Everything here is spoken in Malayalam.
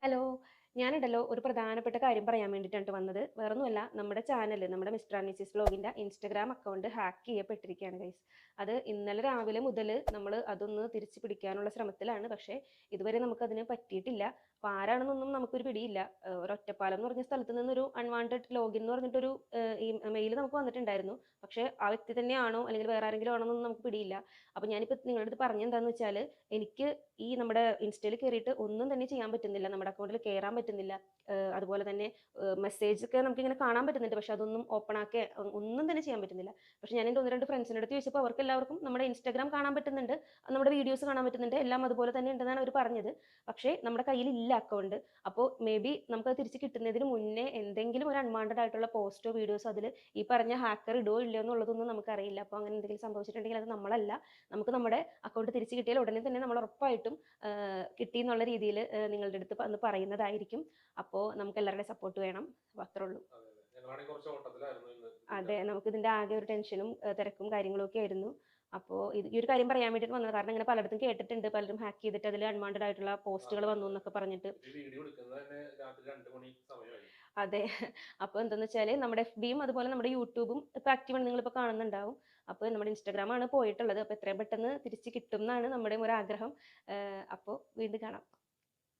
ഹലോ. ഞാനുണ്ടല്ലോ ഒരു പ്രധാനപ്പെട്ട കാര്യം പറയാൻ വേണ്ടിയിട്ടാണ് വന്നത്. വേറൊന്നുമല്ല, നമ്മുടെ ചാനൽ, നമ്മുടെ മിസ്റ്റർ ആൻഡ് മിസ്സിസ് വ്ലോഗിൻ്റെ ഇൻസ്റ്റഗ്രാം അക്കൗണ്ട് ഹാക്ക് ചെയ്യപ്പെട്ടിരിക്കുകയാണ് ഗൈസ്. അത് ഇന്നലെ രാവിലെ മുതൽ നമ്മൾ അതൊന്ന് തിരിച്ചു പിടിക്കാനുള്ള ശ്രമത്തിലാണ്. പക്ഷേ ഇതുവരെ നമുക്കതിന് പറ്റിയിട്ടില്ല. അപ്പോൾ ആരാണെന്നൊന്നും നമുക്കൊരു പിടിയില്ല. ഒരു ഒറ്റപ്പാലം എന്ന് പറഞ്ഞ സ്ഥലത്ത് നിന്നൊരു അൺവാണ്ടഡ് ലോഗിൻ എന്ന് പറഞ്ഞിട്ടൊരു ഈ മെയിൽ നമുക്ക് വന്നിട്ടുണ്ടായിരുന്നു. പക്ഷേ ആ വ്യക്തി തന്നെയാണോ അല്ലെങ്കിൽ വേറെ ആരെങ്കിലും ആണോ എന്നൊന്നും നമുക്ക് പിടിയില്ല. അപ്പോൾ ഞാനിപ്പോൾ നിങ്ങളുടെ അടുത്ത് പറഞ്ഞെന്താണെന്ന് വെച്ചാൽ, എനിക്ക് ഈ നമ്മുടെ ഇൻസ്റ്റയിൽ കയറിയിട്ട് ഒന്നും തന്നെ ചെയ്യാൻ പറ്റുന്നില്ല. നമ്മുടെ അക്കൗണ്ടിൽ കയറാൻ പറ്റുന്നില്ല. അതുപോലെ തന്നെ മെസ്സേജ് ഒക്കെ നമുക്കിങ്ങനെ കാണാൻ പറ്റുന്നുണ്ട്. പക്ഷെ അതൊന്നും ഓപ്പൺ ആക്കി ഒന്നും തന്നെ ചെയ്യാൻ പറ്റുന്നില്ല. പക്ഷെ ഞാൻ എൻ്റെ ഒന്ന് രണ്ട് ഫ്രണ്ട്സിൻ്റെ അടുത്ത് ചോദിച്ചപ്പോൾ അവർക്ക് എല്ലാവർക്കും നമ്മുടെ ഇൻസ്റ്റാഗ്രാം കാണാൻ പറ്റുന്നുണ്ട്, നമ്മുടെ വീഡിയോസ് കാണാൻ പറ്റുന്നുണ്ട്, എല്ലാം അതുപോലെ തന്നെ ഉണ്ടെന്നാണ് അവർ പറഞ്ഞത്. പക്ഷേ നമ്മുടെ കയ്യിലില്ല അക്കൗണ്ട്. അപ്പോൾ മേ ബി നമുക്കത് തിരിച്ച് കിട്ടുന്നതിന് മുന്നേ എന്തെങ്കിലും ഒരു അൺവാണ്ടഡ് ആയിട്ടുള്ള പോസ്റ്റോ വീഡിയോസോ അതിൽ ഈ പറഞ്ഞ ഹാക്കർ ഇടുകയോ ഇല്ലയോ എന്നുള്ളതൊന്നും നമുക്കറിയില്ല. അപ്പോൾ അങ്ങനെ എന്തെങ്കിലും സംഭവിച്ചിട്ടുണ്ടെങ്കിൽ അത് നമ്മളല്ല. നമുക്ക് നമ്മുടെ അക്കൗണ്ട് തിരിച്ച് കിട്ടിയാൽ ഉടനെ തന്നെ നമ്മൾ ഉറപ്പായിട്ടും കിട്ടി എന്നുള്ള രീതിയിൽ നിങ്ങളുടെ അടുത്ത് ഒന്ന് പറയുന്നതായിരിക്കും. അപ്പോൾ നമുക്ക് എല്ലാവരുടെയും സപ്പോർട്ട് വേണം. അപ്പോൾ അത്രേ ഉള്ളൂ. അതെ, നമുക്ക് ഇതിന്റെ ആകെ ഒരു ടെൻഷനും തിരക്കും കാര്യങ്ങളും ഒക്കെ ആയിരുന്നു. അപ്പോൾ ഈ ഒരു കാര്യം പറയാൻ വേണ്ടിയിട്ട് വന്നത്. കാരണം ഇങ്ങനെ പലയിടത്തും കേട്ടിട്ടുണ്ട്, പലരും ഹാക്ക് ചെയ്തിട്ട് അതിൽ അൺവാണ്ടഡ് ആയിട്ടുള്ള പോസ്റ്റുകൾ വന്നു എന്നൊക്കെ പറഞ്ഞിട്ട്. അതെ. അപ്പോൾ എന്താണെന്ന് വെച്ചാൽ നമ്മുടെ FBയും അതുപോലെ നമ്മുടെ യൂട്യൂബും ഇപ്പോൾ ആക്റ്റീവാണ്, നിങ്ങളിപ്പോൾ കാണുന്നുണ്ടാവും. അപ്പോൾ നമ്മുടെ ഇൻസ്റ്റാഗ്രാമാണ് പോയിട്ടുള്ളത്. അപ്പോൾ എത്രയും പെട്ടെന്ന് തിരിച്ച് കിട്ടും എന്നാണ് നമ്മുടെ ഒരു ആഗ്രഹം. അപ്പോൾ വീണ്ടും കാണാം.